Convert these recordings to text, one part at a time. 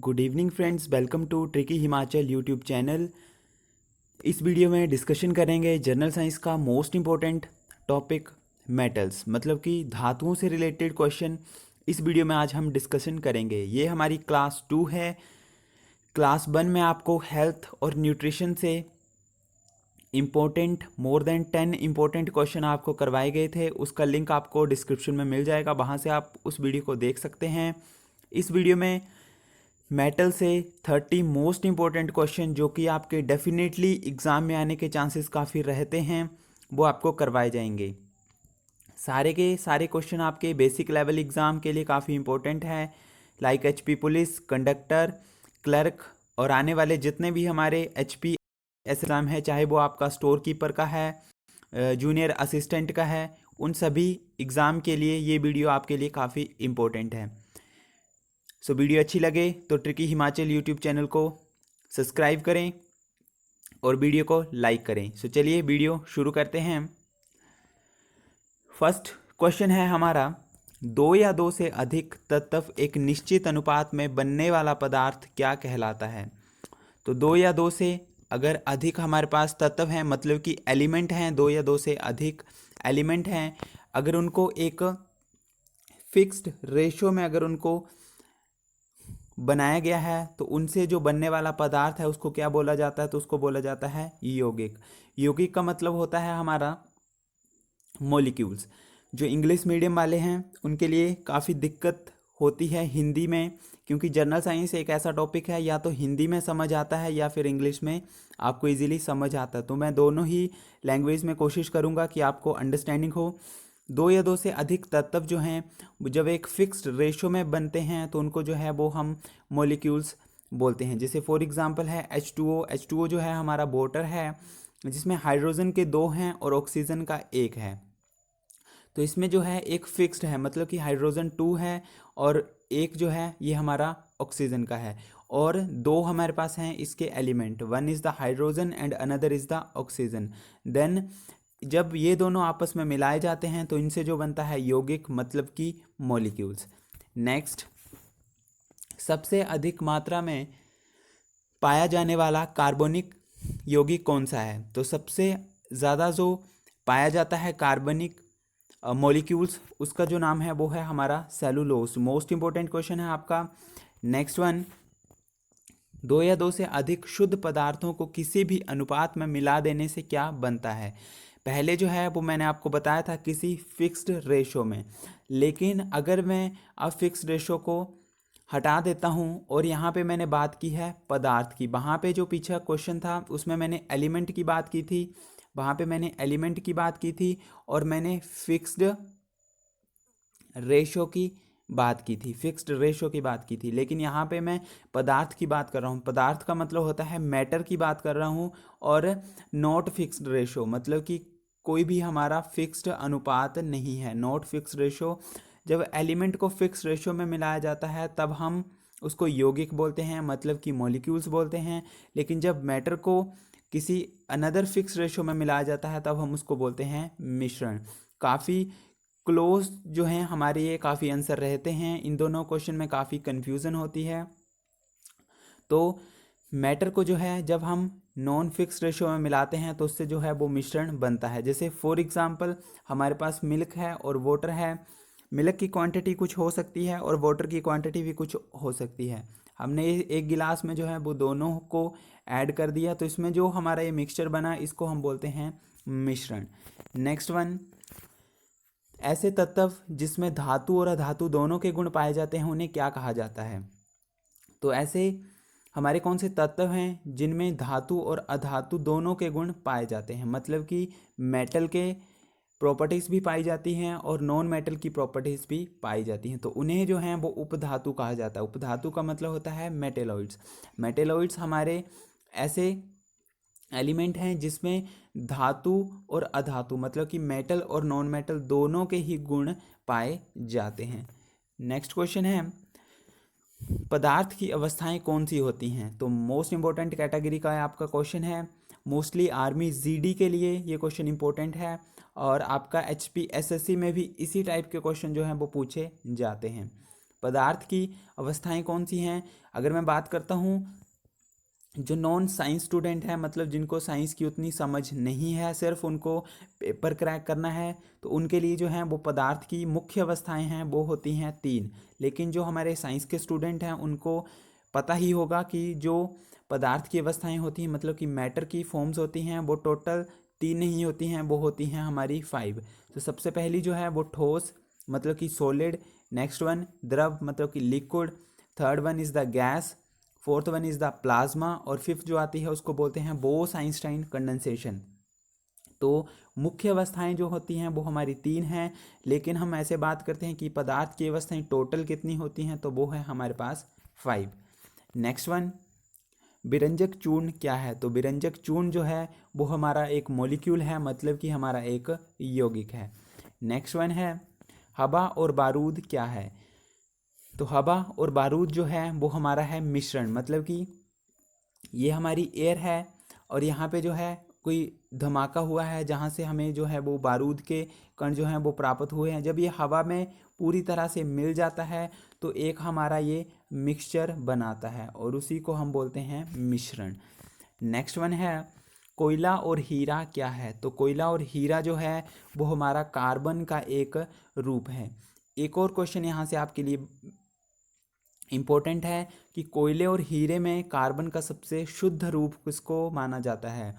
Good evening friends, welcome to tricky Himachal YouTube channel. इस video में discussion करेंगे general science का मोस्ट इम्पोर्टेंट टॉपिक मेटल्स, मतलब कि धातुओं से रिलेटेड क्वेश्चन। इस वीडियो में आज हम डिस्कशन करेंगे। ये हमारी क्लास 2 है। क्लास 1 में आपको हेल्थ और न्यूट्रिशन से important more than 10 important question आपको करवाए गए थे। उसका लिंक आपको डिस्क्रिप्शन में मिल जाएगा, वहाँ से आप उस वीडियो को देख सकते हैं। इस वीडियो में मेटल से 30 मोस्ट इम्पोर्टेंट क्वेश्चन जो कि आपके डेफिनेटली एग्ज़ाम में आने के चांसेस काफ़ी रहते हैं, वो आपको करवाए जाएंगे। सारे के सारे क्वेश्चन आपके बेसिक लेवल एग्ज़ाम के लिए काफ़ी इंपॉर्टेंट है, like HP police, conductor, clerk और आने वाले जितने भी हमारे एचपी एग्ज़ाम है, चाहे वो आपका स्टोर कीपर का है, जूनियर असिस्टेंट का है, उन सभी एग्ज़ाम के लिए ये वीडियो आपके लिए काफ़ी इम्पोर्टेंट है। सो वीडियो अच्छी लगे तो ट्रिकी हिमाचल यूट्यूब चैनल को सब्सक्राइब करें और वीडियो को लाइक करें। सो चलिए वीडियो शुरू करते हैं। फर्स्ट क्वेश्चन है हमारा, दो या दो से अधिक तत्व एक निश्चित अनुपात में बनने वाला पदार्थ क्या कहलाता है। तो दो या दो से अगर अधिक हमारे पास तत्व हैं, मतलब कि एलिमेंट हैं, दो या दो से अधिक एलिमेंट हैं, अगर उनको एक फिक्स्ड रेशो में अगर उनको बनाया गया है तो उनसे जो बनने वाला पदार्थ है उसको क्या बोला जाता है, तो उसको बोला जाता है यौगिक। यौगिक का मतलब होता है हमारा मॉलिक्यूल्स। जो इंग्लिश मीडियम वाले हैं उनके लिए काफ़ी दिक्कत होती है हिंदी में, क्योंकि जनरल साइंस एक ऐसा टॉपिक है या तो हिंदी में समझ आता है या फिर इंग्लिश में आपको इजीली समझ आता है। तो मैं दोनों ही लैंग्वेज में कोशिश करूँगा कि आपको अंडरस्टैंडिंग हो। दो या दो से अधिक तत्व जो हैं जब एक फिक्स्ड रेशो में बनते हैं तो उनको जो है वो हम मॉलिक्यूल्स बोलते हैं। जैसे फॉर एग्जांपल है H2O। H2O जो है हमारा वाटर है जिसमें हाइड्रोजन के 2 हैं और ऑक्सीजन का 1 है। तो इसमें जो है एक फिक्स्ड है, मतलब कि हाइड्रोजन 2 है और एक जो है ये हमारा ऑक्सीजन का है, और दो हमारे पास हैं इसके element, one is the hydrogen and another is the oxygen. Then जब ये दोनों आपस में मिलाए जाते हैं तो इनसे जो बनता है यौगिक, मतलब कि मॉलिक्यूल्स। नेक्स्ट, सबसे अधिक मात्रा में पाया जाने वाला कार्बनिक यौगिक कौन सा है। तो सबसे ज़्यादा जो पाया जाता है कार्बनिक मॉलिक्यूल्स, उसका जो नाम है वो है हमारा सेलुलोज। मोस्ट इंपॉर्टेंट क्वेश्चन है आपका। नेक्स्ट वन, दो या दो से अधिक शुद्ध पदार्थों को किसी भी अनुपात में मिला देने से क्या बनता है। पहले जो है वो मैंने आपको बताया था किसी फिक्स्ड रेशो में, लेकिन अगर मैं अब फिक्स्ड रेशो को हटा देता हूँ और यहाँ पे मैंने बात की है पदार्थ की, वहाँ पे जो पीछे क्वेश्चन था उसमें मैंने एलिमेंट की बात की थी, वहाँ पे मैंने एलिमेंट की बात की थी और मैंने फिक्स्ड रेशो की बात की थी, फिक्स्ड रेशो की बात की थी। लेकिन यहाँ पे मैं पदार्थ की बात कर रहा हूँ। पदार्थ का मतलब होता है मैटर की बात कर रहा हूँ, और नॉट फिक्स्ड रेशो, मतलब कि कोई भी हमारा फिक्स्ड अनुपात नहीं है, नॉट फिक्स्ड रेशो। जब एलिमेंट को फिक्स्ड रेशो में मिलाया जाता है तब हम उसको यौगिक बोलते हैं, मतलब कि मॉलिक्यूल्स बोलते हैं। लेकिन जब मैटर को किसी अनदर फिक्स रेशो में मिलाया जाता है तब हम उसको बोलते हैं मिश्रण। काफ़ी क्लोज जो हैं हमारे ये काफ़ी आंसर रहते हैं, इन दोनों क्वेश्चन में काफ़ी कन्फ्यूज़न होती है। तो मैटर को जो है जब हम नॉन फिक्स रेशो में मिलाते हैं तो उससे जो है वो मिश्रण बनता है। जैसे फॉर एग्जांपल हमारे पास मिल्क है और वाटर है। मिल्क की क्वांटिटी कुछ हो सकती है और वाटर की क्वांटिटी भी कुछ हो सकती है। हमने एक गिलास में जो है वो दोनों को ऐड कर दिया, तो इसमें जो हमारा ये मिक्सचर बना इसको हम बोलते हैं मिश्रण। नेक्स्ट वन, ऐसे तत्व जिसमें धातु और अधातु दोनों के गुण पाए जाते हैं उन्हें क्या कहा जाता है। तो ऐसे हमारे कौन से तत्व हैं जिनमें धातु और अधातु दोनों के गुण पाए जाते हैं, मतलब कि मेटल के प्रॉपर्टीज़ भी पाई जाती हैं और नॉन मेटल की प्रॉपर्टीज़ भी पाई जाती हैं, तो उन्हें जो है वो उपधातु कहा जाता है। उपधातु का मतलब होता है मेटेलॉइड्स। मेटेलॉइड्स हमारे ऐसे एलिमेंट हैं जिसमें धातु और अधातु, मतलब कि मेटल और नॉन मेटल दोनों के ही गुण पाए जाते हैं। नेक्स्ट क्वेश्चन है, पदार्थ की अवस्थाएं कौन सी होती हैं। तो मोस्ट इंपॉर्टेंट कैटेगरी का आपका क्वेश्चन है। मोस्टली आर्मी जीडी के लिए ये क्वेश्चन इंपॉर्टेंट है, और आपका एचपी एसएससी में भी इसी टाइप के क्वेश्चन जो हैं वो पूछे जाते हैं। पदार्थ की अवस्थाएं कौन सी हैं? अगर मैं बात करता हूँ जो नॉन साइंस स्टूडेंट हैं, मतलब जिनको साइंस की उतनी समझ नहीं है, सिर्फ उनको पेपर क्रैक करना है, तो उनके लिए जो है वो पदार्थ की मुख्य अवस्थाएं हैं वो होती हैं 3। लेकिन जो हमारे साइंस के स्टूडेंट हैं उनको पता ही होगा कि जो पदार्थ की अवस्थाएं होती हैं, मतलब कि मैटर की फॉर्म्स होती हैं, वो टोटल 3 नहीं होती हैं, वो होती हैं हमारी 5। तो सबसे पहली जो है वो ठोस, मतलब कि सॉलिड। नेक्स्ट वन द्रव, मतलब कि liquid. Third one is the gas. Fourth one is the plasma. और फिफ्थ जो आती है उसको बोलते हैं बोस-आइंस्टाइन कंडेंसेशन। तो मुख्य अवस्थाएं जो होती हैं वो हमारी 3 हैं, लेकिन हम ऐसे बात करते हैं कि पदार्थ की अवस्थाएं टोटल कितनी होती हैं, तो वो है हमारे पास 5। नेक्स्ट वन, विरंजक चूर्ण क्या है? तो विरंजक चूर्ण जो है वो हमारा एक मॉलिक्यूल है, मतलब कि हमारा एक यौगिक है। नेक्स्ट वन है हवा और बारूद क्या है? तो हवा और बारूद जो है वो हमारा है मिश्रण, मतलब कि ये हमारी एयर है और यहाँ पे जो है कोई धमाका हुआ है जहाँ से हमें जो है वो बारूद के कण जो हैं वो प्राप्त हुए हैं। जब ये हवा में पूरी तरह से मिल जाता है तो एक हमारा ये मिक्सचर बनाता है और उसी को हम बोलते हैं मिश्रण। नेक्स्ट वन है कोयला और हीरा क्या है? तो कोयला और हीरा जो है वो हमारा कार्बन का एक रूप है। एक और क्वेश्चन यहाँ से आपके लिए इम्पोर्टेंट है कि कोयले और हीरे में कार्बन का सबसे शुद्ध रूप किसको माना जाता है?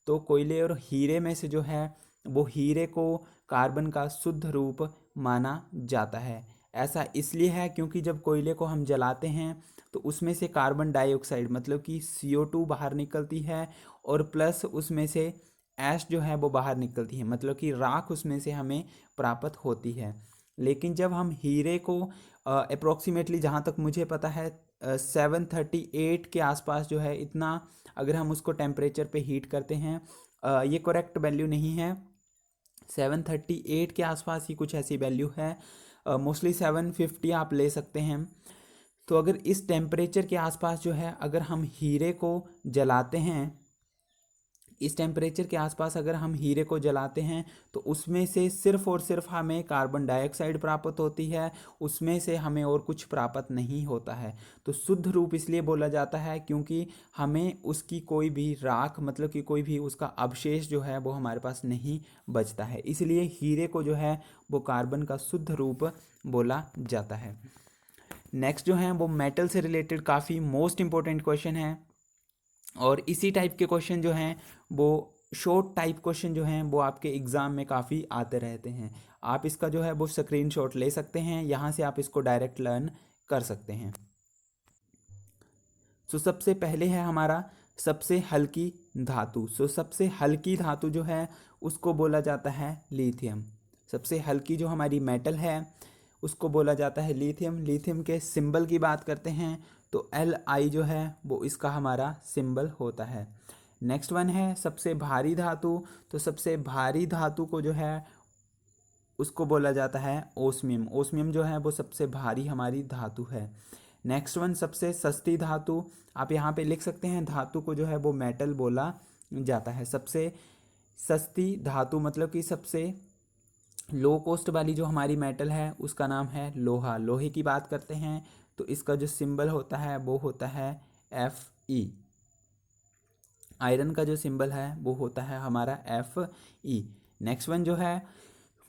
तो कोयले और हीरे में से जो है वो हीरे को कार्बन का शुद्ध रूप माना जाता है। ऐसा इसलिए है क्योंकि जब कोयले को हम जलाते हैं तो उसमें से कार्बन डाइऑक्साइड, मतलब कि CO2 बाहर निकलती है और प्लस उसमें से ऐश जो है वो बाहर निकलती है, मतलब कि राख उसमें से हमें प्राप्त होती है। लेकिन जब हम हीरे को अप्रोक्सीमेटली, जहाँ तक मुझे पता है, 738 के आसपास जो है, इतना अगर हम उसको टेम्परेचर पे हीट करते हैं, ये करेक्ट वैल्यू नहीं है, 738 के आसपास ही कुछ ऐसी वैल्यू है, मोस्टली 750 आप ले सकते हैं। तो अगर इस टेम्परेचर के आसपास जो है अगर हम हीरे को जलाते हैं, इस टेम्परेचर के आसपास अगर हम हीरे को जलाते हैं तो उसमें से सिर्फ और सिर्फ हमें कार्बन डाइऑक्साइड प्राप्त होती है, उसमें से हमें और कुछ प्राप्त नहीं होता है। तो शुद्ध रूप इसलिए बोला जाता है क्योंकि हमें उसकी कोई भी राख, मतलब कि कोई भी उसका अवशेष जो है वो हमारे पास नहीं बचता है, इसलिए हीरे को जो है वो कार्बन का शुद्ध रूप बोला जाता है। नेक्स्ट जो है वो मेटल से रिलेटेड काफ़ी मोस्ट इंपॉर्टेंट क्वेश्चन है और इसी टाइप के क्वेश्चन जो हैं वो शॉर्ट टाइप क्वेश्चन जो हैं वो आपके एग्ज़ाम में काफ़ी आते रहते हैं। आप इसका जो है वो स्क्रीनशॉट ले सकते हैं, यहाँ से आप इसको डायरेक्ट लर्न कर सकते हैं। सबसे पहले है हमारा सबसे हल्की धातु। सबसे हल्की धातु जो है उसको बोला जाता है लिथियम। सबसे हल्की जो हमारी मेटल है उसको बोला जाता है लिथियम। लिथियम के सिंबल की बात करते हैं तो Li जो है वो इसका हमारा सिंबल होता है। नेक्स्ट वन है सबसे भारी धातु। तो सबसे भारी धातु को जो है उसको बोला जाता है ओस्मियम। ओस्मियम जो है वो सबसे भारी हमारी धातु है। नेक्स्ट वन सबसे सस्ती धातु, आप यहाँ पे लिख सकते हैं धातु को जो है वो मेटल बोला जाता है। सबसे सस्ती धातु मतलब कि सबसे लो कॉस्ट वाली जो हमारी मेटल है उसका नाम है लोहा। लोहे की बात करते हैं तो इसका जो सिंबल होता है वो होता है Fe। आयरन का जो सिंबल है वो होता है हमारा Fe। नेक्स्ट वन जो है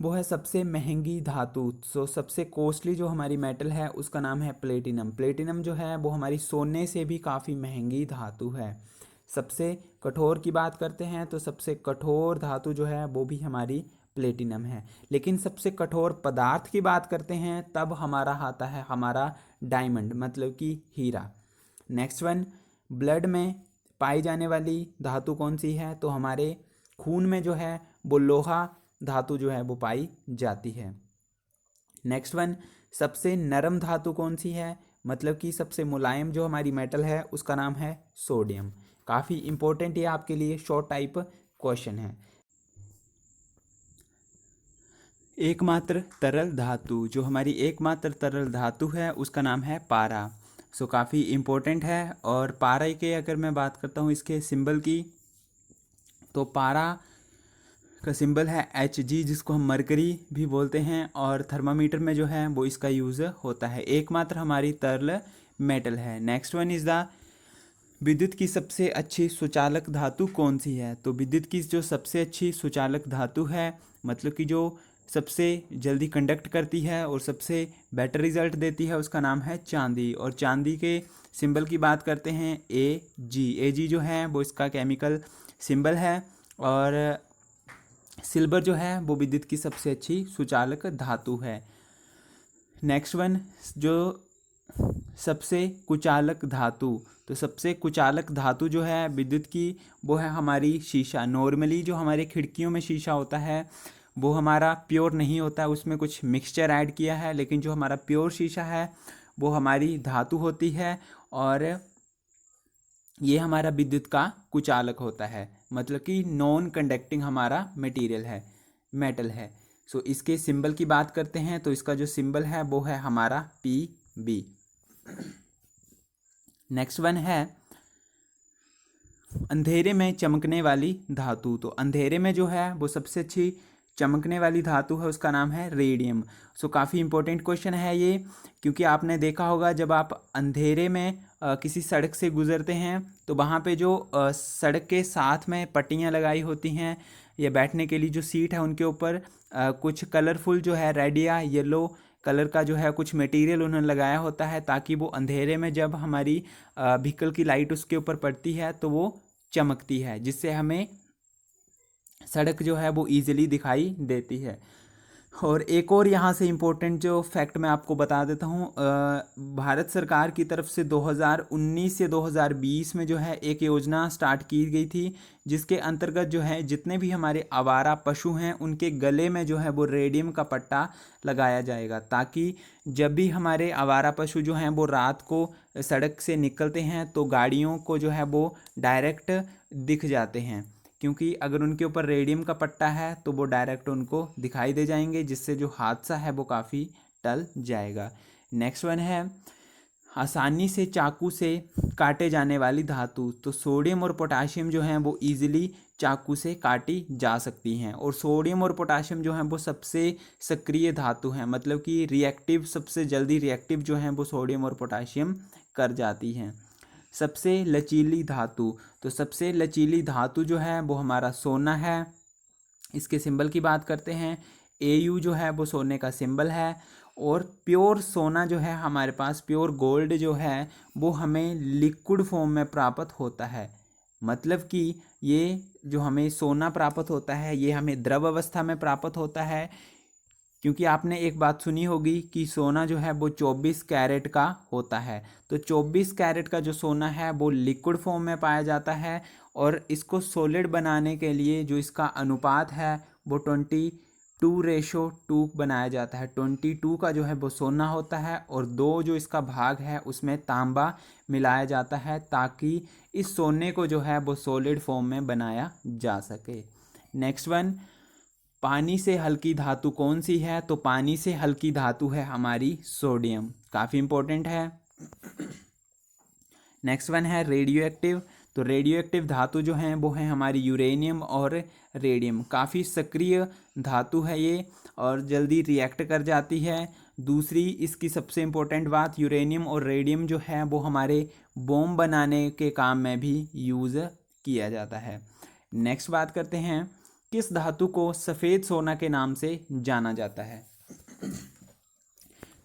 वो है सबसे महंगी धातु। सबसे कॉस्टली जो हमारी मेटल है उसका नाम है प्लेटिनम। प्लेटिनम जो है वो हमारी सोने से भी काफ़ी महंगी धातु है। सबसे कठोर की बात करते हैं तो सबसे कठोर धातु जो है वो भी हमारी प्लेटिनम है। लेकिन सबसे कठोर पदार्थ की बात करते हैं तब हमारा आता है हमारा डायमंड, मतलब कि हीरा। नेक्स्ट वन, ब्लड में पाई जाने वाली धातु कौन सी है? तो हमारे खून में जो है वो लोहा धातु जो है वो पाई जाती है। नेक्स्ट वन, सबसे नरम धातु कौन सी है? मतलब कि सबसे मुलायम जो हमारी मेटल है उसका नाम है सोडियम। काफ़ी इंपॉर्टेंट ये आपके लिए शॉर्ट टाइप क्वेश्चन है। एकमात्र तरल धातु, जो हमारी एकमात्र तरल धातु है उसका नाम है पारा। काफ़ी इम्पोर्टेंट है। और पारा के अगर मैं बात करता हूँ इसके सिंबल की, तो पारा का सिंबल है Hg, जिसको हम मरकरी भी बोलते हैं, और थर्मामीटर में जो है वो इसका यूज़ होता है। एकमात्र हमारी तरल मेटल है। नेक्स्ट वन इज़ द विद्युत की सबसे अच्छी सुचालक धातु कौन सी है? तो विद्युत की जो सबसे अच्छी सुचालक धातु है, मतलब कि जो सबसे जल्दी कंडक्ट करती है और सबसे बेटर रिजल्ट देती है, उसका नाम है चांदी। और चांदी के सिंबल की बात करते हैं Ag जो है वो इसका केमिकल सिंबल है। और सिल्वर जो है वो विद्युत की सबसे अच्छी सुचालक धातु है। नेक्स्ट वन, जो सबसे कुचालक धातु, तो सबसे कुचालक धातु जो है विद्युत की, वो है हमारी शीशा। नॉर्मली जो हमारे खिड़कियों में शीशा होता है वो हमारा प्योर नहीं होता है, उसमें कुछ मिक्सचर ऐड किया है, लेकिन जो हमारा प्योर शीशा है वो हमारी धातु होती है, और ये हमारा विद्युत का कुचालक होता है, मतलब कि नॉन कंडक्टिंग हमारा मटेरियल है, मेटल है। सो इसके सिंबल की बात करते हैं, तो इसका जो सिंबल है वो है हमारा Pb। नेक्स्ट वन है अंधेरे में चमकने वाली धातु। तो अंधेरे में जो है वो सबसे अच्छी चमकने वाली धातु है, उसका नाम है रेडियम। सो काफ़ी इंपॉर्टेंट क्वेश्चन है ये, क्योंकि आपने देखा होगा जब आप अंधेरे में किसी सड़क से गुजरते हैं तो वहाँ पे जो सड़क के साथ में पट्टियाँ लगाई होती हैं या बैठने के लिए जो सीट है उनके ऊपर कुछ कलरफुल जो है रेड या येलो कलर का जो है कुछ मटेरियल उन्होंने लगाया होता है, ताकि वो अंधेरे में जब हमारी व्हीकल की लाइट उसके ऊपर पड़ती है तो वो चमकती है, जिससे हमें सड़क जो है वो ईजिली दिखाई देती है। और एक और यहाँ से इम्पोर्टेंट जो फैक्ट मैं आपको बता देता हूँ, भारत सरकार की तरफ से 2019 से 2020 में जो है एक योजना स्टार्ट की गई थी, जिसके अंतर्गत जो है जितने भी हमारे आवारा पशु हैं उनके गले में जो है वो रेडियम का पट्टा लगाया जाएगा, ताकि जब भी हमारे आवारा पशु जो हैं वो रात को सड़क से निकलते हैं तो गाड़ियों को जो है वो डायरेक्ट दिख जाते हैं, क्योंकि अगर उनके ऊपर रेडियम का पट्टा है तो वो डायरेक्ट उनको दिखाई दे जाएंगे, जिससे जो हादसा है वो काफ़ी टल जाएगा। नेक्स्ट वन है आसानी से चाकू से काटे जाने वाली धातु। तो सोडियम और पोटाशियम जो हैं वो इजीली चाकू से काटी जा सकती हैं, और सोडियम और पोटाशियम जो हैं वो सबसे सक्रिय धातु हैं, मतलब कि रिएक्टिव, सबसे जल्दी रिएक्टिव जो हैं वो सोडियम और पोटाशियम कर जाती हैं। सबसे लचीली धातु, तो सबसे लचीली धातु जो है वो हमारा सोना है। इसके सिंबल की बात करते हैं, Au जो है वो सोने का सिंबल है। और प्योर सोना जो है हमारे पास, प्योर गोल्ड जो है वो हमें लिक्विड फॉर्म में प्राप्त होता है, मतलब कि ये जो हमें सोना प्राप्त होता है ये हमें द्रव अवस्था में प्राप्त होता है, क्योंकि आपने एक बात सुनी होगी कि सोना जो है वो 24 कैरेट का होता है। तो 24 कैरेट का जो सोना है वो लिक्विड फॉर्म में पाया जाता है, और इसको सॉलिड बनाने के लिए जो इसका अनुपात है वो 22:2 बनाया जाता है। 22 का जो है वो सोना होता है, और 2 जो इसका भाग है उसमें तांबा मिलाया जाता है, ताकि इस सोने को जो है वो सॉलिड फॉर्म में बनाया जा सके। नेक्स्ट वन, पानी से हल्की धातु कौन सी है? तो पानी से हल्की धातु है हमारी सोडियम, काफ़ी इंपॉर्टेंट है। नेक्स्ट वन है रेडियो एक्टिव। तो रेडियो एक्टिव धातु जो हैं वो हैं हमारी यूरेनियम और रेडियम, काफ़ी सक्रिय धातु है ये और जल्दी रिएक्ट कर जाती है। दूसरी इसकी सबसे इम्पोर्टेंट बात, यूरेनियम और रेडियम जो है वो हमारे बॉम्ब बनाने के काम में भी यूज़ किया जाता है। नेक्स्ट बात करते हैं, किस धातु को सफ़ेद सोना के नाम से जाना जाता है?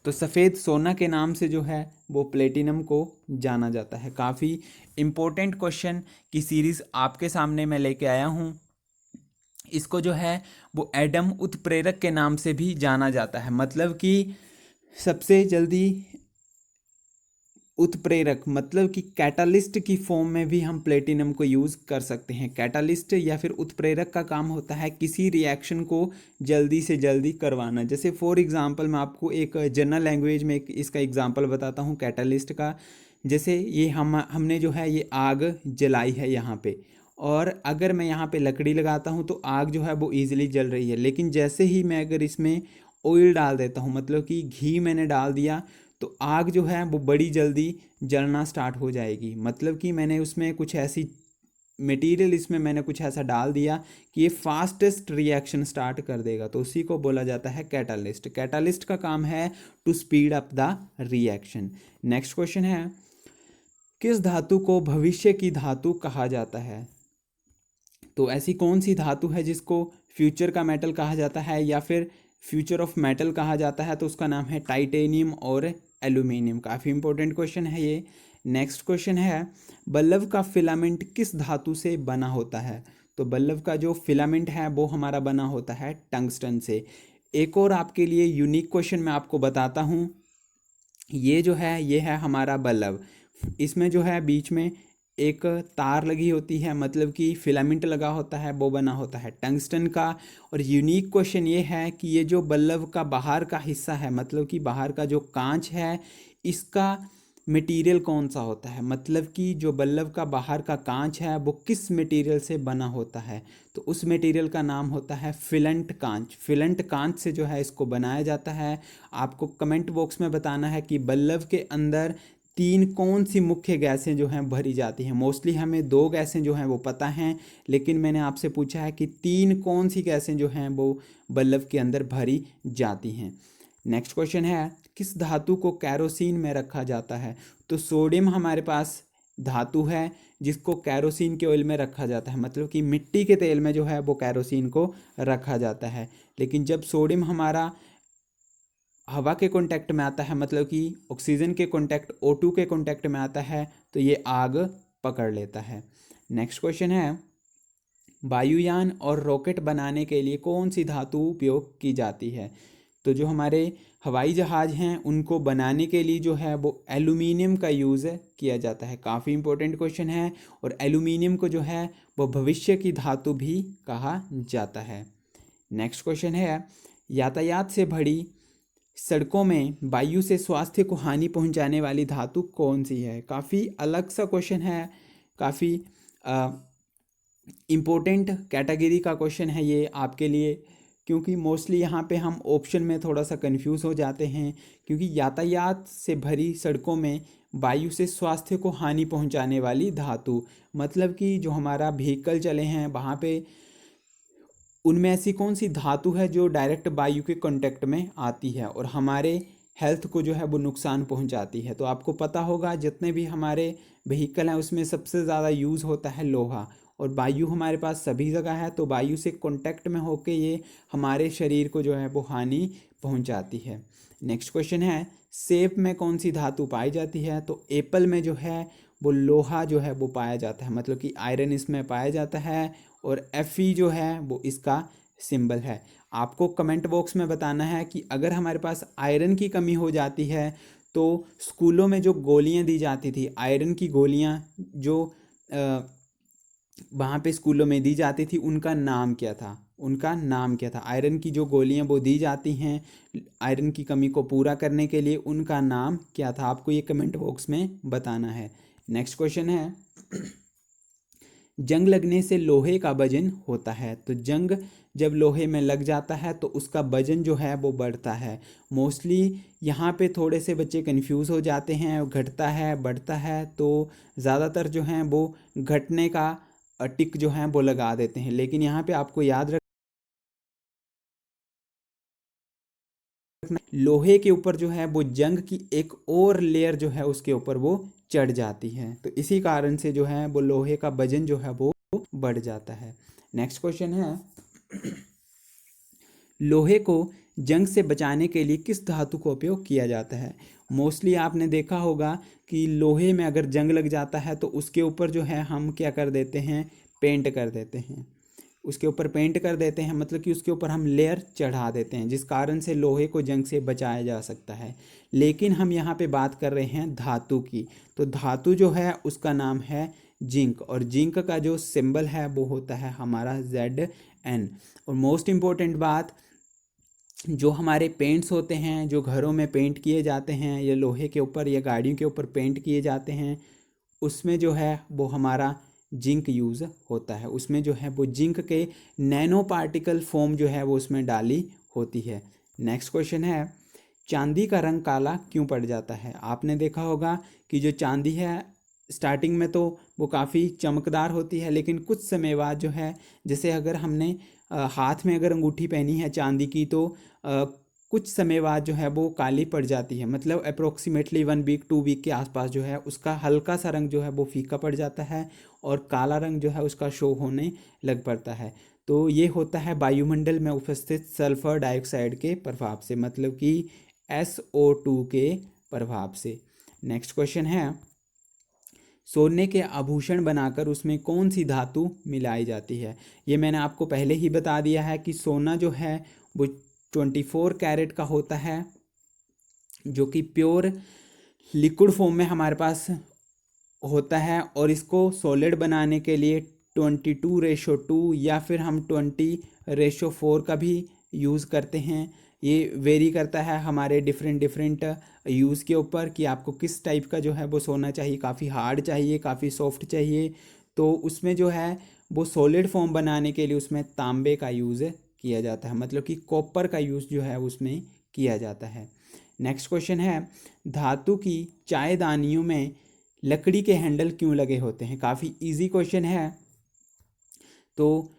तो सफ़ेद सोना के नाम से जो है वो प्लेटिनम को जाना जाता है। काफ़ी इम्पोर्टेंट क्वेश्चन की सीरीज़ आपके सामने मैं लेके आया हूँ। इसको जो है वो एडम उत्प्रेरक के नाम से भी जाना जाता है, मतलब कि सबसे जल्दी उत्प्रेरक, मतलब कि कैटालिस्ट की फॉर्म में भी हम प्लेटिनम को यूज़ कर सकते हैं। कैटालिस्ट या फिर उत्प्रेरक का काम होता है किसी रिएक्शन को जल्दी से जल्दी करवाना। जैसे फॉर एग्जांपल मैं आपको एक जनरल लैंग्वेज में इसका एग्जांपल बताता हूँ कैटालिस्ट का। जैसे ये हमने जो है ये आग जलाई है यहाँ पे, और अगर मैं यहाँ पे लकड़ी लगाता हूँ तो आग जो है वो ईजिली जल रही है, लेकिन जैसे ही मैं अगर इसमें ऑयल डाल देता हूँ, मतलब कि घी मैंने डाल दिया, तो आग जो है वो बड़ी जल्दी जलना स्टार्ट हो जाएगी। मतलब कि मैंने उसमें कुछ ऐसी मटेरियल इसमें मैंने कुछ ऐसा डाल दिया कि ये फास्टेस्ट रिएक्शन स्टार्ट कर देगा, तो उसी को बोला जाता है कैटालिस्ट। कैटालिस्ट का काम है to speed up the reaction. Next question है, किस धातु को भविष्य की धातु कहा जाता है? तो ऐसी कौन सी धातु है जिसको फ्यूचर का मेटल कहा जाता है या फिर फ्यूचर ऑफ मेटल कहा जाता है? तो उसका नाम है टाइटेनियम और एल्यूमिनियम। काफ़ी इंपॉर्टेंट क्वेश्चन है ये। नेक्स्ट क्वेश्चन है, बल्ब का फिलामेंट किस धातु से बना होता है? तो बल्ब का जो फिलामेंट है वो हमारा बना होता है टंगस्टन से। एक और आपके लिए यूनिक क्वेश्चन मैं आपको बताता हूँ। ये जो है ये है हमारा बल्ब। इसमें जो है बीच में एक तार लगी होती है, मतलब कि फिलामेंट लगा होता है, वो बना होता है टंगस्टन का। और यूनिक क्वेश्चन ये है कि ये जो बल्ब का बाहर का हिस्सा है, मतलब कि बाहर का जो कांच है, इसका मटेरियल कौन सा होता है? मतलब कि जो बल्ब का बाहर का कांच है वो किस मटेरियल से बना होता है? तो उस मटेरियल का नाम होता है फिलेंट कांच। फिलेंट कांच से जो है इसको बनाया जाता है। आपको कमेंट बॉक्स में बताना है कि बल्ब के अंदर तीन कौन सी मुख्य गैसें जो हैं भरी जाती हैं। मोस्टली हमें दो गैसें जो हैं वो पता हैं, लेकिन मैंने आपसे पूछा है कि तीन कौन सी गैसें जो हैं वो बल्ब के अंदर भरी जाती हैं। नेक्स्ट क्वेश्चन है, किस धातु को कैरोसिन में रखा जाता है? तो सोडियम हमारे पास धातु है जिसको कैरोसिन के ऑयल में रखा जाता है, मतलब कि मिट्टी के तेल में जो है वो कैरोसिन को रखा जाता है। लेकिन जब सोडियम हमारा हवा के कांटेक्ट में आता है, मतलब कि ऑक्सीजन के कांटेक्ट O2 के कांटेक्ट में आता है, तो ये आग पकड़ लेता है। नेक्स्ट क्वेश्चन है, वायुयान और रॉकेट बनाने के लिए कौन सी धातु उपयोग की जाती है? तो जो हमारे हवाई जहाज़ हैं उनको बनाने के लिए जो है वो एल्यूमिनियम का यूज़ किया जाता है। काफ़ी इंपॉर्टेंट क्वेश्चन है। और एल्यूमिनियम को जो है वो भविष्य की धातु भी कहा जाता है। नेक्स्ट क्वेश्चन है, यातायात से भरी सड़कों में वायु से स्वास्थ्य को हानि पहुंचाने वाली धातु कौन सी है? काफ़ी अलग सा क्वेश्चन है, काफ़ी इम्पोर्टेंट कैटेगरी का क्वेश्चन है ये आपके लिए, क्योंकि मोस्टली यहाँ पे हम ऑप्शन में थोड़ा सा कंफ्यूज हो जाते हैं। क्योंकि यातायात से भरी सड़कों में वायु से स्वास्थ्य को हानि पहुंचाने वाली धातु, मतलब कि जो हमारा व्हीकल चले हैं वहाँ पे उनमें ऐसी कौन सी धातु है जो डायरेक्ट वायु के कांटेक्ट में आती है और हमारे हेल्थ को जो है वो नुकसान पहुंचाती है? तो आपको पता होगा जितने भी हमारे व्हीकल हैं उसमें सबसे ज़्यादा यूज़ होता है लोहा, और वायु हमारे पास सभी जगह है, तो वायु से कांटेक्ट में होके ये हमारे शरीर को जो है वो हानि पहुंचाती है। नेक्स्ट क्वेश्चन है, सेब में कौन सी धातु पाई जाती है? तो एप्पल में जो है वो लोहा जो है वो पाया जाता है, मतलब कि आयरन इसमें पाया जाता है, और Fe जो है वो इसका सिंबल है। आपको कमेंट बॉक्स में बताना है कि अगर हमारे पास आयरन की कमी हो जाती है तो स्कूलों में जो गोलियां दी जाती थी, आयरन की गोलियां जो वहाँ पे स्कूलों में दी जाती थी, उनका नाम क्या था? उनका नाम क्या था? आयरन की जो गोलियां वो दी जाती हैं आयरन की कमी को पूरा करने के लिए, उनका नाम क्या था? आपको ये कमेंट बॉक्स में बताना है। नेक्स्ट क्वेश्चन है, जंग लगने से लोहे का वजन होता है। तो जंग जब लोहे में लग जाता है तो उसका वजन जो है वो बढ़ता है। मोस्टली यहाँ पे थोड़े से बच्चे कंफ्यूज हो जाते हैं, घटता है बढ़ता है, तो ज़्यादातर जो हैं वो घटने का टिक जो है वो लगा देते हैं। लेकिन यहाँ पे आपको याद रखना, लोहे के ऊपर जो है वो जंग की एक और लेयर जो है उसके ऊपर वो चढ़ जाती है, तो इसी कारण से जो है वो लोहे का वजन जो है वो बढ़ जाता है। नेक्स्ट क्वेश्चन है, लोहे को जंग से बचाने के लिए किस धातु का उपयोग किया जाता है? मोस्टली आपने देखा होगा कि लोहे में अगर जंग लग जाता है तो उसके ऊपर जो है हम क्या कर देते हैं, पेंट कर देते हैं। उसके ऊपर पेंट कर देते हैं, मतलब कि उसके ऊपर हम लेयर चढ़ा देते हैं, जिस कारण से लोहे को जंग से बचाया जा सकता है। लेकिन हम यहाँ पे बात कर रहे हैं धातु की, तो धातु जो है उसका नाम है जिंक, और जिंक का जो सिंबल है वो होता है हमारा Zn। और मोस्ट इम्पॉर्टेंट बात, जो हमारे पेंट्स होते हैं, जो घरों में पेंट किए जाते हैं या लोहे के ऊपर या गाड़ियों के ऊपर पेंट किए जाते हैं, उसमें जो है वो हमारा जिंक यूज़ होता है। उसमें जो है वो जिंक के नैनो पार्टिकल फॉर्म जो है वो उसमें डाली होती है। नेक्स्ट क्वेश्चन है, चांदी का रंग काला क्यों पड़ जाता है? आपने देखा होगा कि जो चांदी है स्टार्टिंग में तो वो काफ़ी चमकदार होती है, लेकिन कुछ समय बाद जो है, जैसे अगर हमने हाथ में अगर अंगूठी पहनी है चांदी की, तो कुछ समय बाद जो है वो काली पड़ जाती है। मतलब अप्रोक्सीमेटली 1 वीक 2 वीक के आसपास जो है उसका हल्का सा रंग जो है वो फीका पड़ जाता है और काला रंग जो है उसका शो होने लग पड़ता है। तो ये होता है वायुमंडल में उपस्थित सल्फर डाइऑक्साइड के प्रभाव से, मतलब कि SO2 के प्रभाव से। नेक्स्ट क्वेश्चन है, सोने के आभूषण बनाकर उसमें कौन सी धातु मिलाई जाती है? ये मैंने आपको पहले ही बता दिया है कि सोना जो है वो 24 कैरेट का होता है, जो कि प्योर लिक्विड फॉर्म में हमारे पास होता है, और इसको सॉलिड बनाने के लिए 22:2 या फिर हम 20:4 का भी यूज़ करते हैं। ये वेरी करता है हमारे डिफरेंट डिफरेंट यूज़ के ऊपर कि आपको किस टाइप का जो है वो सोना चाहिए, काफ़ी हार्ड चाहिए, काफ़ी सॉफ्ट चाहिए। तो उसमें जो है वो सॉलिड फॉर्म बनाने के लिए उसमें तांबे का यूज़ किया जाता है, मतलब कि कॉपर का यूज़ जो है उसमें किया जाता है। नेक्स्ट क्वेश्चन है, धातु की चायदानियों में लकड़ी के हैंडल क्यों लगे होते हैं? काफ़ी इजी क्वेश्चन है। तो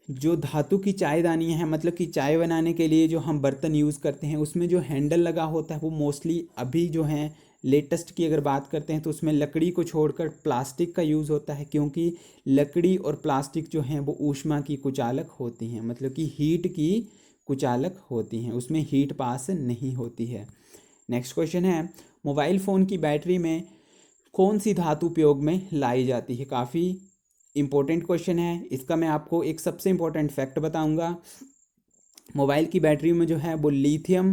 जो धातु की चायदानियाँ हैं, मतलब कि चाय बनाने के लिए जो हम बर्तन यूज़ करते हैं उसमें जो हैंडल लगा होता है वो मोस्टली अभी जो है लेटेस्ट की अगर बात करते हैं तो उसमें लकड़ी को छोड़कर प्लास्टिक का यूज़ होता है, क्योंकि लकड़ी और प्लास्टिक जो हैं वो ऊष्मा की कुचालक होती हैं, मतलब कि हीट की कुचालक होती हैं, उसमें हीट पास नहीं होती है। नेक्स्ट क्वेश्चन है, मोबाइल फ़ोन की बैटरी में कौन सी धातु उपयोग में लाई जाती है? काफ़ी इंपॉर्टेंट क्वेश्चन है। इसका मैं आपको एक सबसे इम्पोर्टेंट फैक्ट बताऊंगा। मोबाइल की बैटरी में जो है वो लिथियम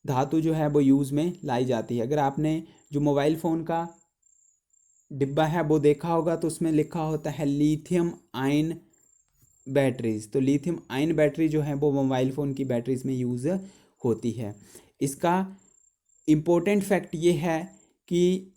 धातु जो है वो यूज़ में लाई जाती है। अगर आपने जो मोबाइल फ़ोन का डिब्बा है वो देखा होगा तो उसमें लिखा होता है लिथियम आयन बैटरीज। तो लिथियम आयन बैटरी जो है वो मोबाइल फ़ोन की बैटरीज में यूज़ होती है। इसका इम्पोर्टेंट फैक्ट ये है कि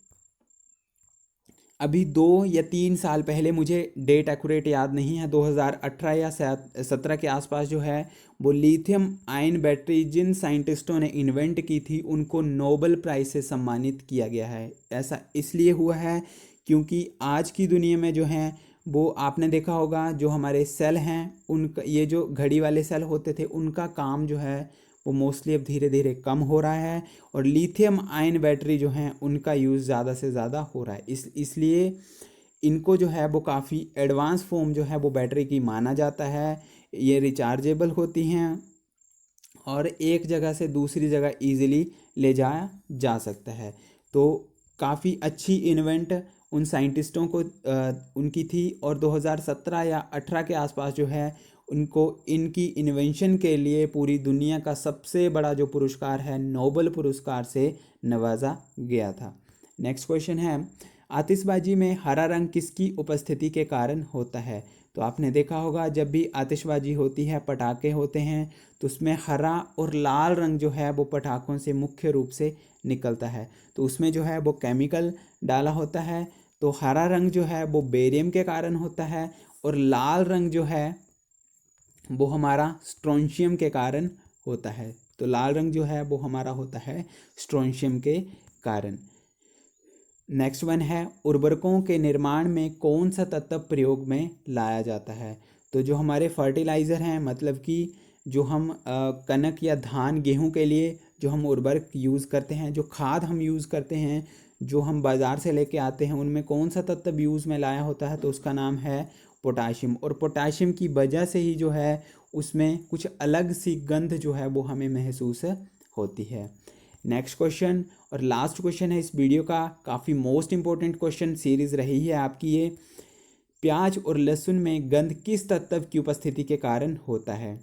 अभी 2 या 3 साल पहले, मुझे डेट एक्यूरेट याद नहीं है, 2018 या 17 के आसपास जो है वो लिथियम आयन बैटरी जिन साइंटिस्टों ने इन्वेंट की थी उनको नोबेल प्राइज़ से सम्मानित किया गया है। ऐसा इसलिए हुआ है क्योंकि आज की दुनिया में जो है वो आपने देखा होगा, जो हमारे सेल हैं उनका, ये जो घड़ी वाले सेल होते थे उनका काम जो है वो मोस्टली अब धीरे धीरे कम हो रहा है, और लिथियम आयन बैटरी जो हैं उनका यूज़ ज़्यादा से ज़्यादा हो रहा है। इसलिए इनको जो है वो काफ़ी एडवांस फॉर्म जो है वो बैटरी की माना जाता है। ये रिचार्जेबल होती हैं और एक जगह से दूसरी जगह इजीली ले जाया जा सकता है। तो काफ़ी अच्छी इन्वेंट उन साइंटिस्टों को उनकी थी, और 2017 या 18 के आसपास जो है उनको इनकी इन्वेंशन के लिए पूरी दुनिया का सबसे बड़ा जो पुरस्कार है नोबेल पुरस्कार से नवाजा गया था। नेक्स्ट क्वेश्चन है, आतिशबाजी में हरा रंग किसकी उपस्थिति के कारण होता है? तो आपने देखा होगा जब भी आतिशबाजी होती है, पटाखे होते हैं, तो उसमें हरा और लाल रंग जो है वो पटाखों से मुख्य रूप से निकलता है। तो उसमें जो है वो केमिकल डाला होता है। तो हरा रंग जो है वो बेरियम के कारण होता है, और लाल रंग जो है वो हमारा स्ट्रोंशियम के कारण होता है। तो लाल रंग जो है वो हमारा होता है स्ट्रोंशियम के कारण। नेक्स्ट वन है, उर्वरकों के निर्माण में कौन सा तत्व प्रयोग में लाया जाता है? तो जो हमारे फर्टिलाइज़र हैं, मतलब कि जो हम कनक या धान गेहूं के लिए जो हम उर्वरक यूज़ करते हैं, जो खाद हम यूज़ करते हैं, जो हम बाज़ार से लेके आते हैं, उनमें कौन सा तत्व यूज़ में लाया होता है? तो उसका नाम है पोटाशियम। और पोटाशियम की वजह से ही जो है उसमें कुछ अलग सी गंध जो है वो हमें महसूस होती है। नेक्स्ट क्वेश्चन और लास्ट क्वेश्चन है इस वीडियो का, काफ़ी मोस्ट इंपॉर्टेंट क्वेश्चन सीरीज रही है आपकी ये। प्याज और लहसुन में गंध किस तत्व की उपस्थिति के कारण होता है?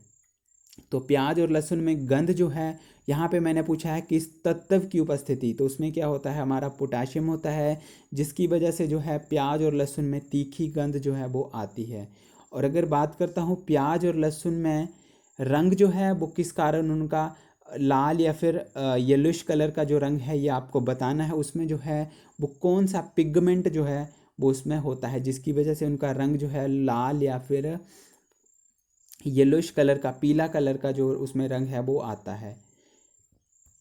तो प्याज और लहसुन में गंध जो है, यहाँ पे मैंने पूछा है किस तत्व की उपस्थिति, तो उसमें क्या होता है, हमारा पोटाशियम होता है, जिसकी वजह से जो है प्याज और लहसुन में तीखी गंध जो है वो आती है। और अगर बात करता हूँ प्याज और लहसुन में रंग जो है वो किस कारण उनका लाल या फिर येलोइश कलर का जो रंग है ये आपको बताना है। उसमें जो है वो कौन सा पिगमेंट जो है वो उसमें होता है जिसकी वजह से उनका रंग जो है लाल या फिर येलोइश कलर का, पीला कलर का जो उसमें रंग है वो आता है।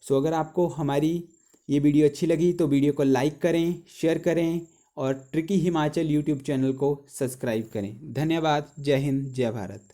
सो अगर आपको हमारी ये वीडियो अच्छी लगी तो वीडियो को लाइक करें, शेयर करें और ट्रिकी हिमाचल यूट्यूब चैनल को सब्सक्राइब करें। धन्यवाद। जय हिंद, जय भारत।